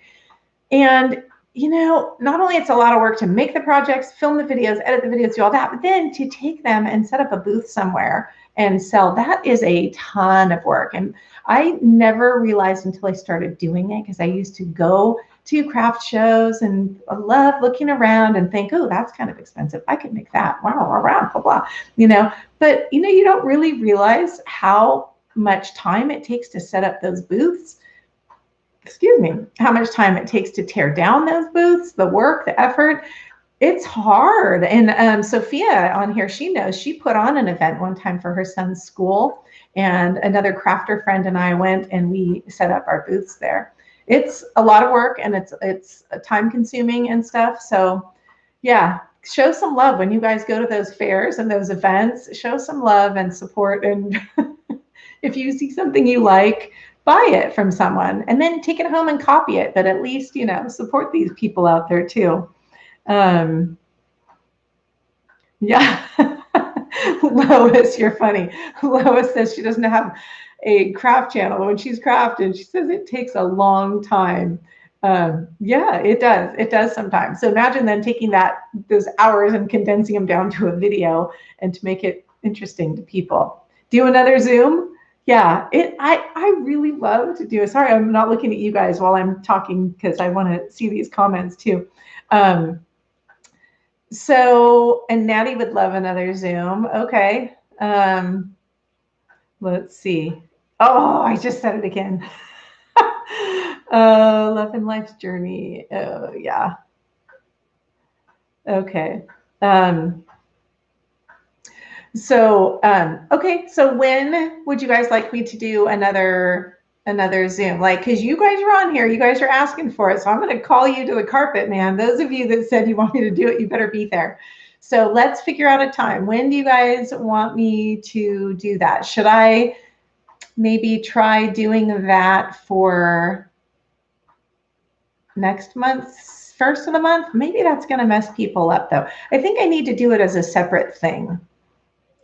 And, not only it's a lot of work to make the projects, film the videos, edit the videos, do all that, but then to take them and set up a booth somewhere and sell, that is a ton of work. And I never realized until I started doing it, because I used to go to craft shows and I love looking around and think, oh, that's kind of expensive. I could make that. Wow, blah, blah, But, you don't really realize how much time it takes to set up those booths. Excuse me, how much time it takes to tear down those booths, the work, the effort. It's hard. And Sophia on here, she knows, she put on an event one time for her son's school, and another crafter friend and I went and we set up our booths there. It's a lot of work, and it's time consuming and stuff. So yeah, show some love when you guys go to those fairs and those events. Show some love and support. And if you see something you like, buy it from someone and then take it home and copy it. But at least, support these people out there too. Yeah. Lois, you're funny. Lois says she doesn't have a craft channel. When she's crafting, she says it takes a long time. Yeah, it does. It does sometimes. So imagine then taking those hours and condensing them down to a video and to make it interesting to people. Do another Zoom. Yeah, I really love to do it. Sorry, I'm not looking at you guys while I'm talking, because I want to see these comments too. So, and Natty would love another Zoom. Okay. Let's see. Oh, I just said it again. Love and Life's Journey. Oh, yeah. Okay. Okay. So when would you guys like me to do another Zoom? Like, because you guys are on here, you guys are asking for it. So I'm going to call you to the carpet, man. Those of you that said you want me to do it, you better be there. So let's figure out a time. When do you guys want me to do that? Should I maybe try doing that for next month's first of the month? Maybe that's going to mess people up though. I think I need to do it as a separate thing.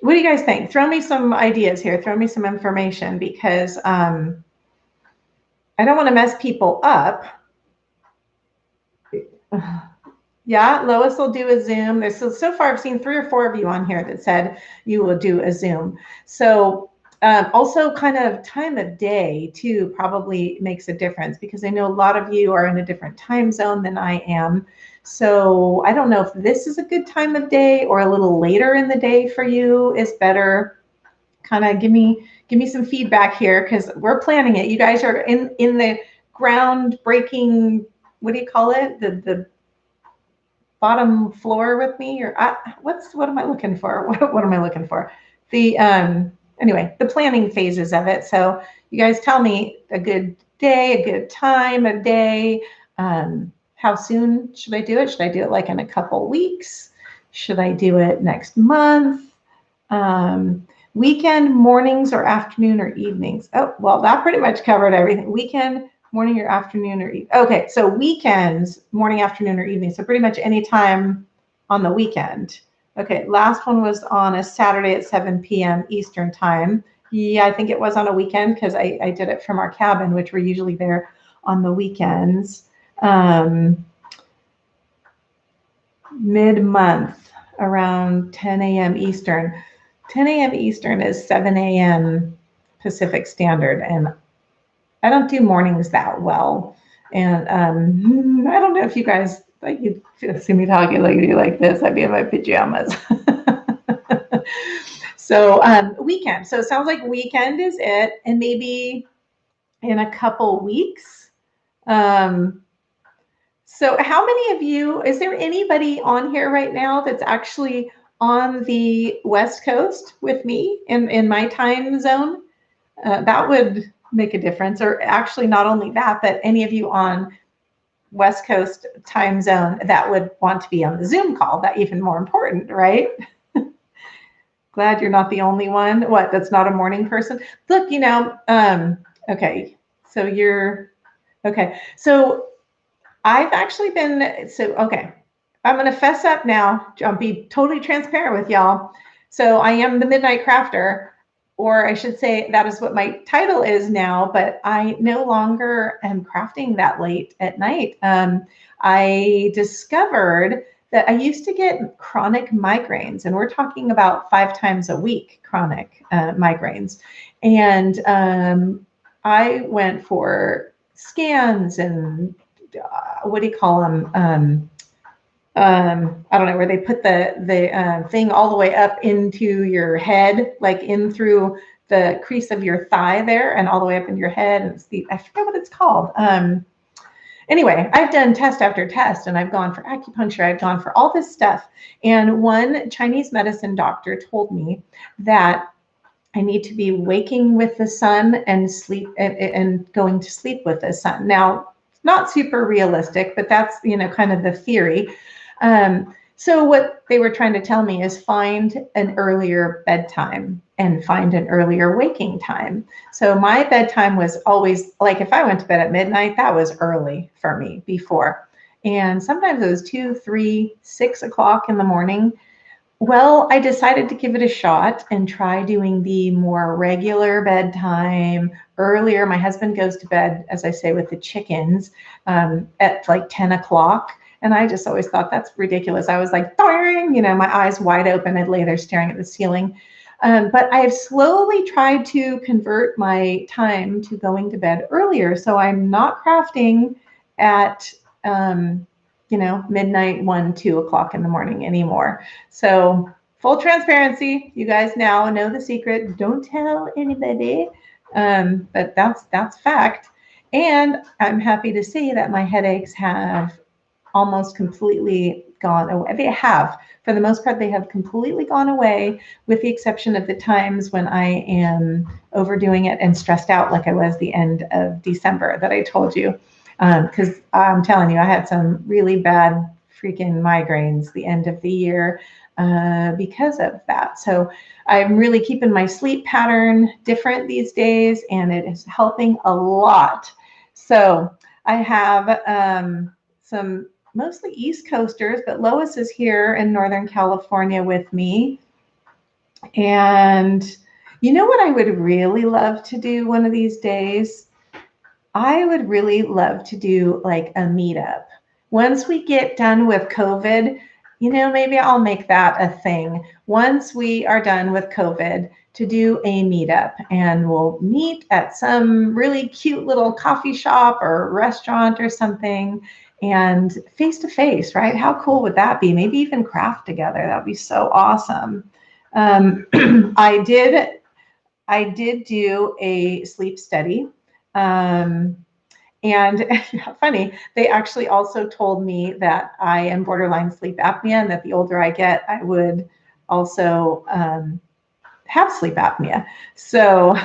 What do you guys think? Throw me some ideas here. Throw me some information, because I don't want to mess people up. Yeah, Lois will do a Zoom. There's so far I've seen 3 or 4 of you on here that said you will do a Zoom. So also kind of time of day too probably makes a difference, because I know a lot of you are in a different time zone than I am. So I don't know if this is a good time of day or a little later in the day for you is better. Kind of give me some feedback here, because we're planning it. You guys are in the groundbreaking, what do you call it? The bottom floor with me, or what am I looking for? What am I looking for? The anyway, the planning phases of it. So you guys tell me a good day, a good time of day. How soon should I do it? Should I do it like in a couple weeks? Should I do it next month? Weekend, mornings, or afternoon, or evenings? Oh, well, that pretty much covered everything. Weekend, morning, or afternoon, or evening. Okay, so weekends, morning, afternoon, or evening. So pretty much any time on the weekend. Okay, last one was on a Saturday at 7 p.m. Eastern time. Yeah, I think it was on a weekend, because I did it from our cabin, which we're usually there on the weekends. Mid-month, around 10 a.m. Eastern. 10 a.m. Eastern is 7 a.m. Pacific Standard, and I don't do mornings that well. And I don't know if you guys, like, you see me talking like this, I'd be in my pajamas. So weekend. So it sounds like weekend is it, and maybe in a couple weeks. So how many of you, is there anybody on here right now that's actually on the West Coast with me in my time zone? That would make a difference. Or actually not only that, but any of you on West Coast time zone that would want to be on the Zoom call. That even more important, right? Glad you're not the only one. What, that's not a morning person? Look, okay, so you're, okay. So I've actually been, okay, I'm going to fess up now. I'll be totally transparent with y'all. So I am the Midnight Crafter, or I should say that is what my title is now, but I no longer am crafting that late at night. I discovered that I used to get chronic migraines, and we're talking about 5 times a week chronic migraines. And I went for scans and what do you call them? I don't know, where they put the thing all the way up into your head, like in through the crease of your thigh there, and all the way up in your head. And it's I forget what it's called. Anyway, I've done test after test, and I've gone for acupuncture. I've gone for all this stuff. And one Chinese medicine doctor told me that I need to be waking with the sun and sleep and going to sleep with the sun. Now, not super realistic, but that's, kind of the theory. So what they were trying to tell me is find an earlier bedtime and find an earlier waking time. So my bedtime was always, like, if I went to bed at midnight, that was early for me before. And sometimes it was 2, 3, 6 o'clock in the morning. Well, I decided to give it a shot and try doing the more regular bedtime earlier. My husband goes to bed, as I say, with the chickens at like 10 o'clock. And I just always thought that's ridiculous. I was like, my eyes wide open. I'd lay there staring at the ceiling. But I have slowly tried to convert my time to going to bed earlier. So I'm not crafting at, midnight, 1, 2 o'clock in the morning anymore. So full transparency, you guys now know the secret. Don't tell anybody. But that's fact. And I'm happy to see that my headaches have almost completely gone away. They have, for the most part, they have completely gone away, with the exception of the times when I am overdoing it and stressed out, like I was the end of December that I told you. Because I'm telling you, I had some really bad freaking migraines the end of the year. because of that. So I'm really keeping my sleep pattern different these days, and it is helping a lot. So I have some mostly East Coasters, but Lois is here in Northern California with me. And you know what I would really love to do one of these days? I would really love to do like a meetup. Once we get done with COVID, maybe I'll make that a thing. Once we are done with COVID, to do a meetup, and we'll meet at some really cute little coffee shop or restaurant or something, and face to face, right? How cool would that be? Maybe even craft together. That would be so awesome. I did do a sleep study. And funny, they actually also told me that I am borderline sleep apnea, and that the older I get, I would also have sleep apnea. So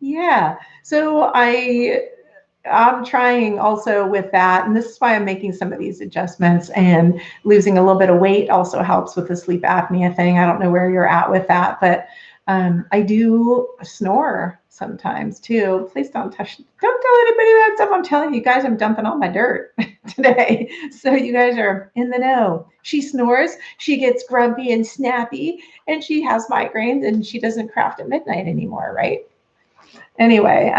yeah, so I'm trying also with that. And this is why I'm making some of these adjustments, and losing a little bit of weight also helps with the sleep apnea thing. I don't know where you're at with that, but I do snore sometimes too. Please don't tell anybody that stuff. I'm telling you guys, I'm dumping all my dirt today. So you guys are in the know. She snores, she gets grumpy and snappy, and she has migraines, and she doesn't craft at midnight anymore, right? Anyway,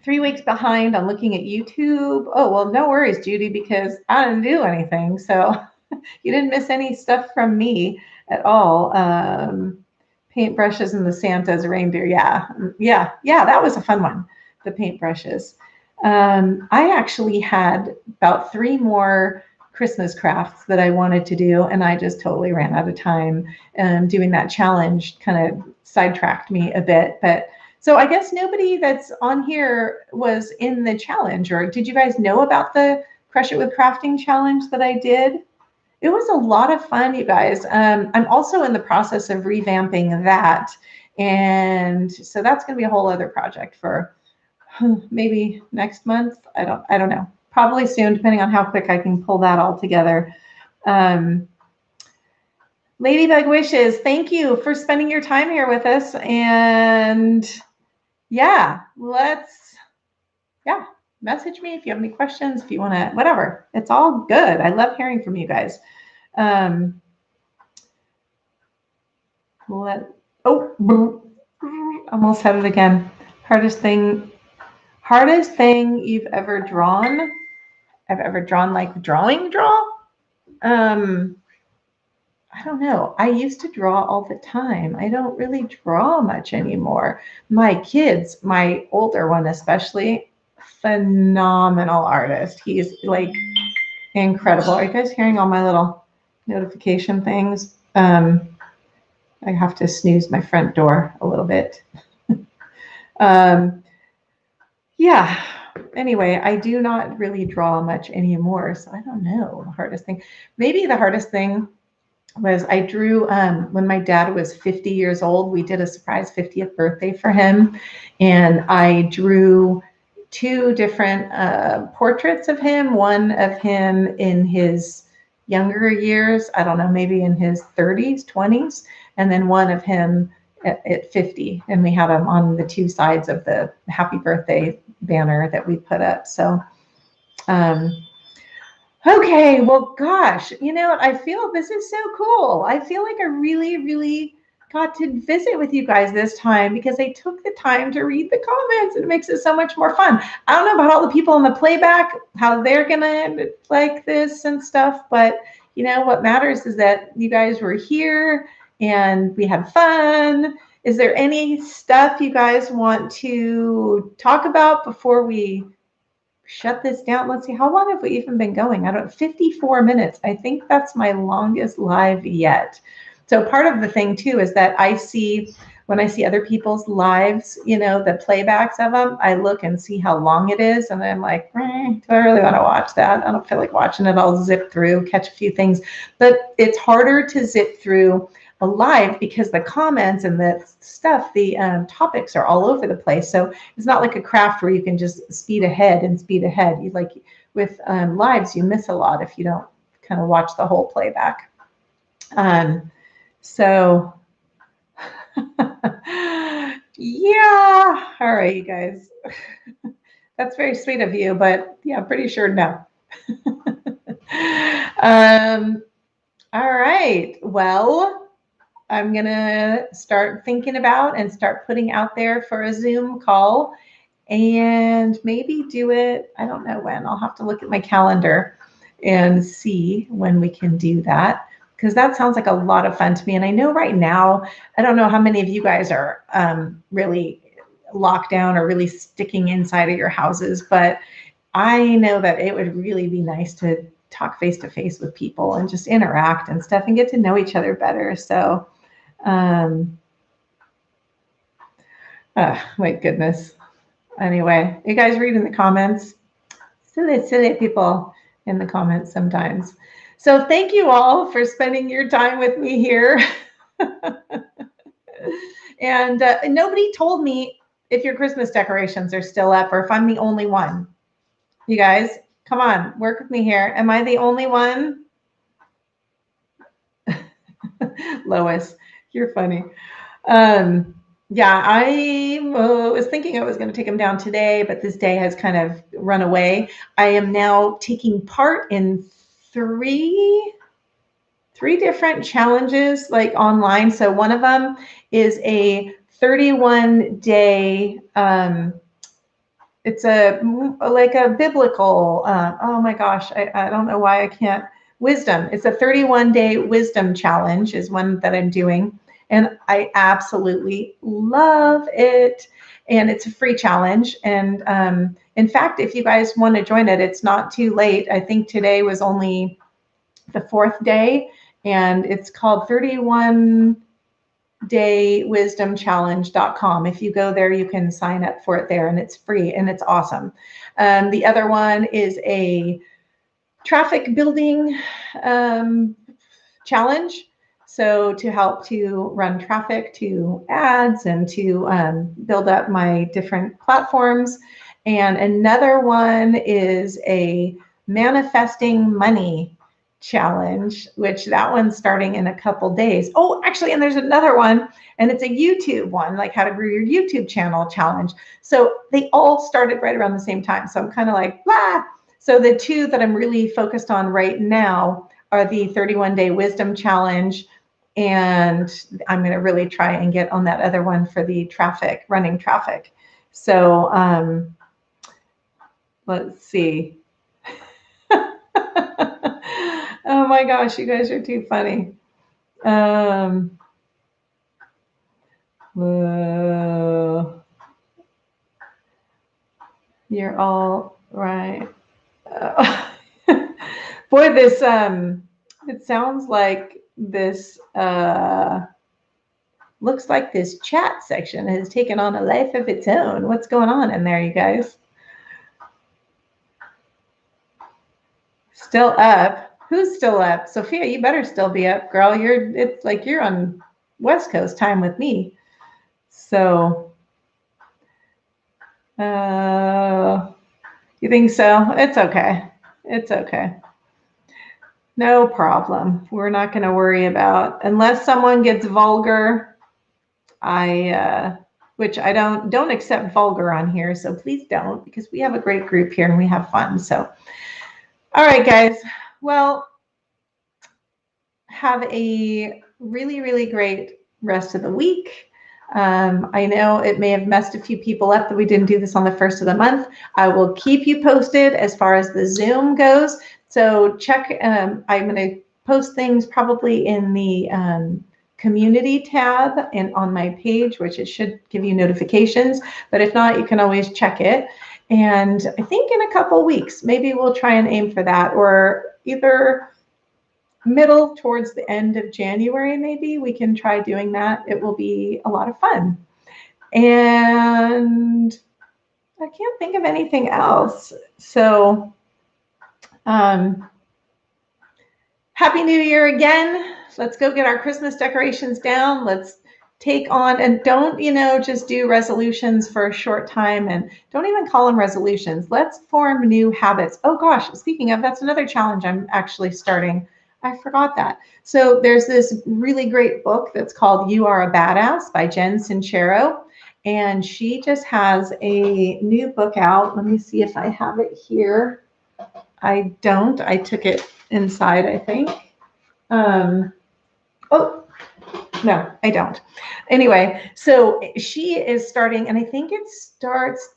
3 weeks behind on looking at YouTube. Oh, well, no worries, Judy, because I didn't do anything. So you didn't miss any stuff from me at all. Paintbrushes and the Santa's reindeer. Yeah, that was a fun one. The paintbrushes. I actually had about 3 more Christmas crafts that I wanted to do, and I just totally ran out of time. Doing that challenge kind of sidetracked me a bit. But so I guess nobody that's on here was in the challenge, or did you guys know about the Crush It with Crafting challenge that I did? It was a lot of fun, you guys. I'm also in the process of revamping that. And so that's going to be a whole other project for maybe next month. I don't know. Probably soon, depending on how quick I can pull that all together. Ladybug Wishes, thank you for spending your time here with us. And yeah, message me if you have any questions, if you want to, whatever. It's all good. I love hearing from you guys. Almost said it again. Hardest thing you've ever drawn? I've ever drawn, like draw? I don't know. I used to draw all the time. I don't really draw much anymore. My kids, my older one especially, phenomenal artist. He's like incredible. Are you guys hearing all my little notification things? I have to snooze my front door a little bit. Yeah. Anyway, I do not really draw much anymore, so I don't know the hardest thing. Maybe the hardest thing was I drew when my dad was 50 years old. We did a surprise 50th birthday for him, and I drew 2 different portraits of him. One of him in his younger years, I don't know, maybe in his 30s, 20s, and then one of him at 50. And we had him on the 2 sides of the happy birthday banner that we put up. So, okay, well, gosh, you know what? I feel this is so cool. I feel like I really, really got to visit with you guys this time, because I took the time to read the comments, and it makes it so much more fun. I don't know about all the people in the playback, how they're gonna like this and stuff, but what matters is that you guys were here and we had fun. Is there any stuff you guys want to talk about before we shut this down? Let's see, how long have we even been going? 54 minutes. I think that's my longest live yet. So part of the thing too is that when I see other people's lives, the playbacks of them, I look and see how long it is, and I'm like, do I really want to watch that? I don't feel like watching it. I'll zip through, catch a few things, but it's harder to zip through a live because the comments and the stuff, the topics are all over the place. So it's not like a craft where you can just speed ahead. You like with lives, you miss a lot if you don't kind of watch the whole playback. So yeah, all right, you guys. That's very sweet of you, but yeah, pretty sure no. All right. Well, I'm going to start thinking about and start putting out there for a Zoom call and maybe do it. I don't know when. I'll have to look at my calendar and see when we can do that, because that sounds like a lot of fun to me. And I know right now, I don't know how many of you guys are really locked down or really sticking inside of your houses, but I know that it would really be nice to talk face to face with people and just interact and stuff and get to know each other better. So, my goodness. Anyway, you guys read in the comments. Silly people in the comments sometimes. So thank you all for spending your time with me here. And nobody told me if your Christmas decorations are still up or if I'm the only one. You guys, come on, work with me here. Am I the only one? Lois, you're funny. Yeah, I was thinking I was going to take them down today, but this day has kind of run away. I am now taking part in three different challenges, like online. So one of them is a 31-day. It's like a biblical. Oh my gosh, I don't know why I can't. Wisdom. It's a 31-day wisdom challenge is one that I'm doing. And I absolutely love it. And it's a free challenge. And in fact, if you guys want to join it, it's not too late. I think today was only the 4th day. And it's called 31daywisdomchallenge.com. If you go there, you can sign up for it there. And it's free and it's awesome. The other one is a traffic building challenge. So to help to run traffic to ads and to build up my different platforms. And another one is a manifesting money challenge, which that one's starting in a couple days. Oh, actually, and there's another one, and it's a YouTube one, like how to grow your YouTube channel challenge. So they all started right around the same time. So I'm kind of like, blah. So the two that I'm really focused on right now are the 31-day wisdom challenge. And I'm going to really try and get on that other one for the traffic, running traffic. So let's see. Oh my gosh, you guys are too funny. You're all right. Boy, this it sounds like this looks like this chat section has taken on a life of its own. What's going on in there, you guys? Still up? Who's still up? Sophia, you better still be up, girl. It's like you're on West Coast time with me. So you think so? It's okay. It's okay. No problem. We're not going to worry about, unless someone gets vulgar. Which I don't accept vulgar on here, so please don't, because we have a great group here and we have fun. So, all right, guys. Well, have a really, really great rest of the week. I know it may have messed a few people up that we didn't do this on the 1st of the month. I will keep you posted as far as the Zoom goes. So check, I'm going to post things probably in the community tab and on my page, which it should give you notifications. But if not, you can always check it. And I think in a couple weeks, maybe we'll try and aim for that, or either middle towards the end of January, maybe we can try doing that. It will be a lot of fun. And I can't think of anything else. So Happy New Year again. Let's go get our Christmas decorations down. Let's take on, and don't, just do resolutions for a short time, and don't even call them resolutions. Let's form new habits. Oh gosh, speaking of, that's another challenge I'm actually starting. I forgot that. So there's this really great book that's called You Are a Badass by Jen Sincero. And she just has a new book out. Let me see if I have it here. I don't. I took it inside, I think. Oh, no, I don't. Anyway, so she is starting, and I think it starts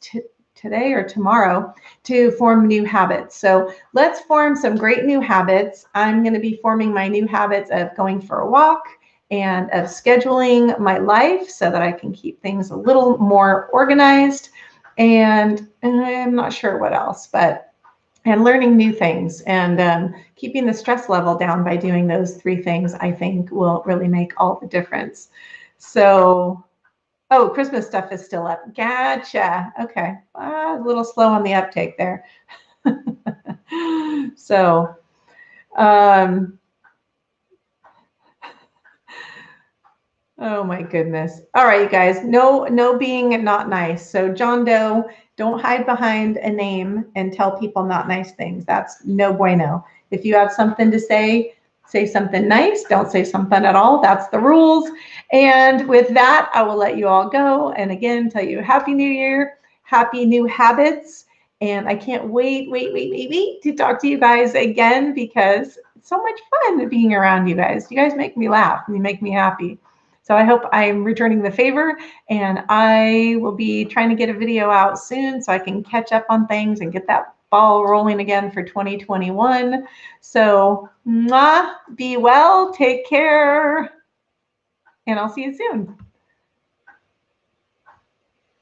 today or tomorrow, to form new habits. So let's form some great new habits. I'm going to be forming my new habits of going for a walk and of scheduling my life so that I can keep things a little more organized. And I'm not sure what else, but and learning new things and keeping the stress level down by doing those 3 things, I think will really make all the difference. So, oh, Christmas stuff is still up. Gotcha. Okay. A little slow on the uptake there. So, oh my goodness. All right, you guys. No being not nice. So John Doe, don't hide behind a name and tell people not nice things. That's no bueno. If you have something to say something nice. Don't say something at all. That's the rules. And with that, I will let you all go. And again, tell you Happy New Year, happy new habits. And I can't wait to talk to you guys again because it's so much fun being around you guys. You guys make me laugh and you make me happy. So I hope I'm returning the favor, and I will be trying to get a video out soon so I can catch up on things and get that ball rolling again for 2021. So be well, take care, and I'll see you soon.